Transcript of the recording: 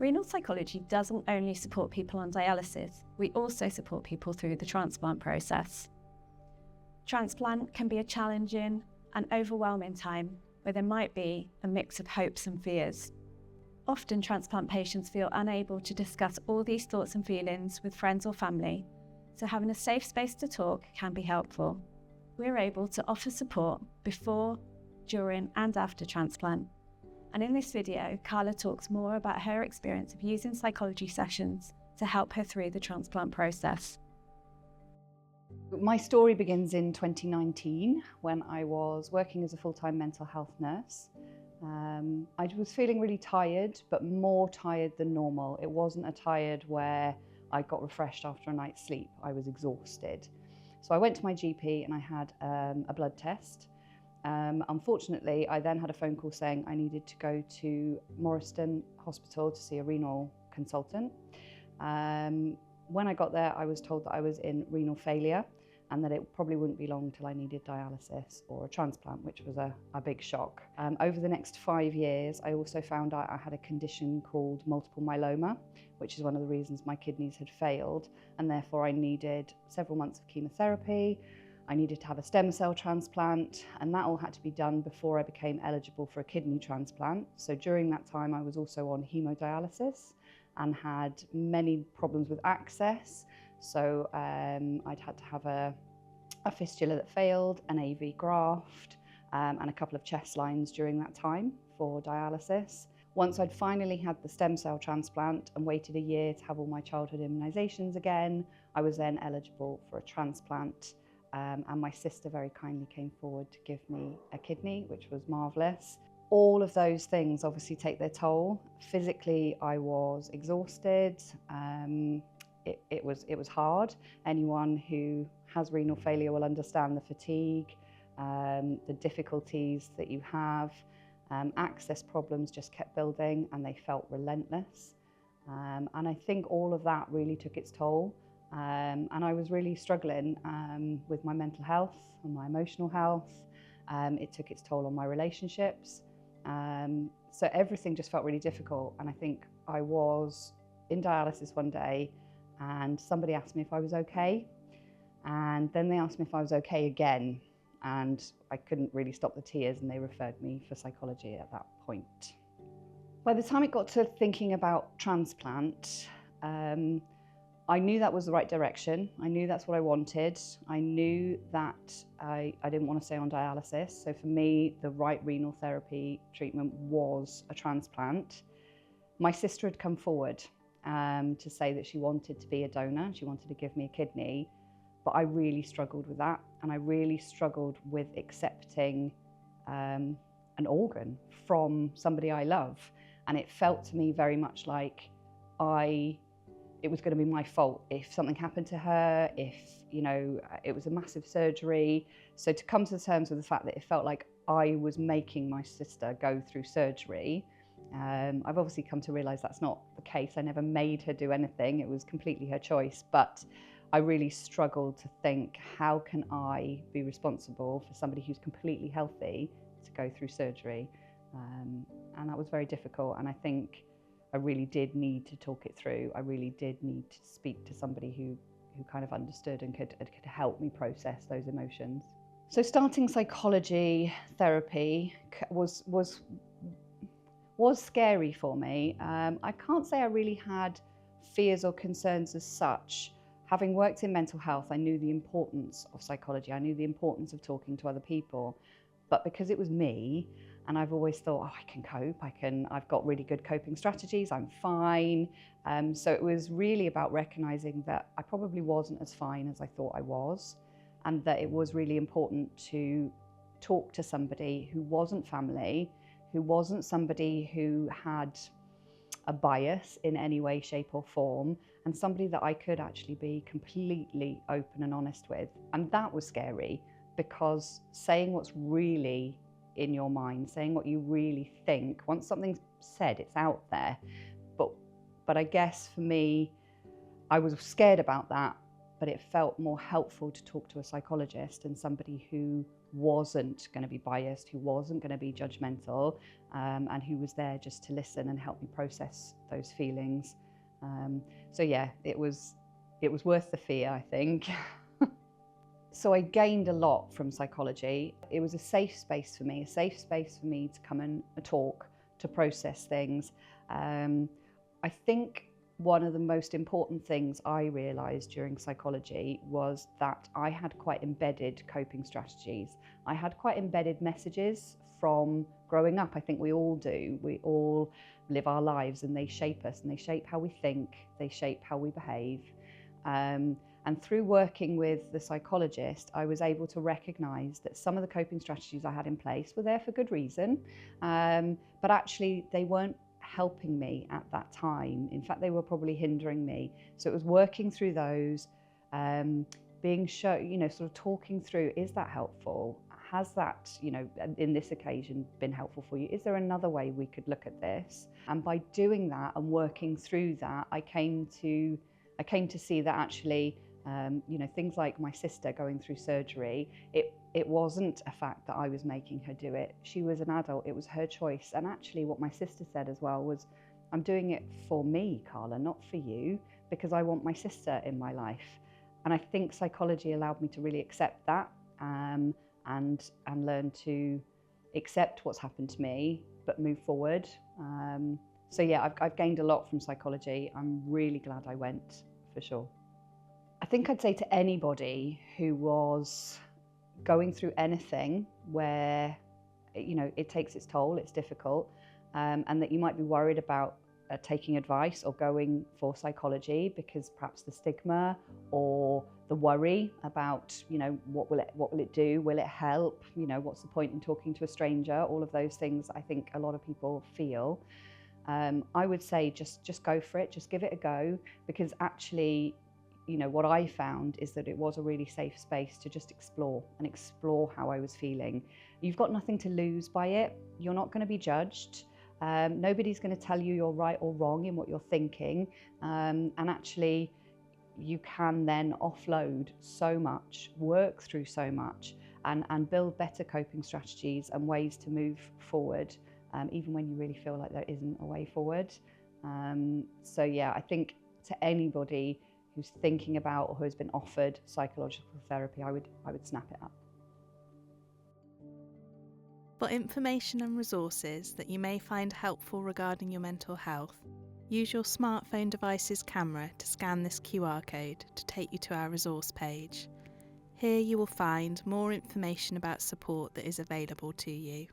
Renal psychology doesn't only support people on dialysis, we also support people through the transplant process. Transplant can be a challenging and overwhelming time where there might be a mix of hopes and fears. Often transplant patients feel unable to discuss all these thoughts and feelings with friends or family, so having a safe space to talk can be helpful. We're able to offer support before, during and after transplant. And in this video, Carla talks more about her experience of using psychology sessions to help her through the transplant process. My story begins in 2019 when I was working as a full-time mental health nurse. I was feeling really tired, but more tired than normal. It wasn't a tired where I got refreshed after a night's sleep. I was exhausted. So I went to my GP and I had a blood test. Unfortunately, I then had a phone call saying I needed to go to Morriston Hospital to see a renal consultant. When I got there, I was told that I was in renal failure and that it probably wouldn't be long till I needed dialysis or a transplant, which was a big shock. Over the next 5 years, I also found out I had a condition called multiple myeloma, which is one of the reasons my kidneys had failed, and therefore I needed several months of chemotherapy. I needed to have a stem cell transplant, and that all had to be done before I became eligible for a kidney transplant. So during that time, I was also on hemodialysis and had many problems with access. So I'd had to have a fistula that failed, an AV graft, and a couple of chest lines during that time for dialysis. Once I'd finally had the stem cell transplant and waited a year to have all my childhood immunisations again, I was then eligible for a transplant. And my sister very kindly came forward to give me a kidney, which was marvellous. All of those things obviously take their toll. Physically, I was exhausted. It was hard. Anyone who has renal failure will understand the fatigue, the difficulties that you have. Access problems just kept building and they felt relentless. And I think all of that really took its toll. And I was really struggling with my mental health and my emotional health. It took its toll on my relationships. So everything just felt really difficult. And I think I was in dialysis one day and somebody asked me if I was okay. And then they asked me if I was okay again. And I couldn't really stop the tears and they referred me for psychology at that point. By the time it got to thinking about transplant, I knew that was the right direction. I knew that's what I wanted. I knew that I didn't want to stay on dialysis. So for me, the right renal therapy treatment was a transplant. My sister had come forward to say that she wanted to be a donor. She wanted to give me a kidney, but I really struggled with that. And I really struggled with accepting an organ from somebody I love. And it felt to me very much like it was going to be my fault if something happened to her, if, you know, it was a massive surgery. So to come to terms with the fact that it felt like I was making my sister go through surgery, I've obviously come to realise that's not the case. I never made her do anything. It was completely her choice. But I really struggled to think, how can I be responsible for somebody who's completely healthy to go through surgery? And that was very difficult. And I think I really did need to talk it through. I really did need to speak to somebody who kind of understood and could help me process those emotions. So starting psychology therapy was scary for me. I can't say I really had fears or concerns as such. Having worked in mental health, I knew the importance of psychology. I knew the importance of talking to other people. But because it was me, and I've always thought, oh, I can cope, I've got really good coping strategies, I'm fine. So it was really about recognizing that I probably wasn't as fine as I thought I was, and that it was really important to talk to somebody who wasn't family, who wasn't somebody who had a bias in any way, shape or form, and somebody that I could actually be completely open and honest with. And that was scary, because saying what's really in your mind, saying what you really think, once something's said, it's out there. But I guess for me, I was scared about that, but it felt more helpful to talk to a psychologist and somebody who wasn't going to be biased, who wasn't going to be judgmental, and who was there just to listen and help me process those feelings. So yeah, it was worth the fear, I think. So I gained a lot from psychology. It was a safe space for me to come and talk, to process things. I think one of the most important things I realised during psychology was that I had quite embedded coping strategies. I had quite embedded messages from growing up. I think we all do. We all live our lives and they shape us, and they shape how we think, they shape how we behave. And through working with the psychologist, I was able to recognise that some of the coping strategies I had in place were there for good reason, but actually they weren't helping me at that time. In fact, they were probably hindering me. So it was working through those, being sort of talking through, is that helpful? Has that, in this occasion, been helpful for you? Is there another way we could look at this? And by doing that and working through that, I came to see that actually, things like my sister going through surgery, it wasn't a fact that I was making her do it. She was an adult, it was her choice. And actually what my sister said as well was, I'm doing it for me, Carla, not for you, because I want my sister in my life. And I think psychology allowed me to really accept that, and learn to accept what's happened to me, but move forward. So yeah, I've gained a lot from psychology. I'm really glad I went, for sure. I think I'd say to anybody who was going through anything where, it takes its toll, it's difficult, and that you might be worried about taking advice or going for psychology because perhaps the stigma or the worry about, what will it do? Will it help? What's the point in talking to a stranger? All of those things I think a lot of people feel. I would say just go for it, just give it a go, because actually, what I found is that it was a really safe space to just explore how I was feeling. You've got nothing to lose by it. You're not going to be judged. Nobody's going to tell you you're right or wrong in what you're thinking. And actually, you can then offload so much, work through so much, and build better coping strategies and ways to move forward, even when you really feel like there isn't a way forward. So yeah, I think to anybody who's thinking about or who has been offered psychological therapy, I would snap it up. For information and resources that you may find helpful regarding your mental health, use your smartphone device's camera to scan this QR code to take you to our resource page. Here you will find more information about support that is available to you.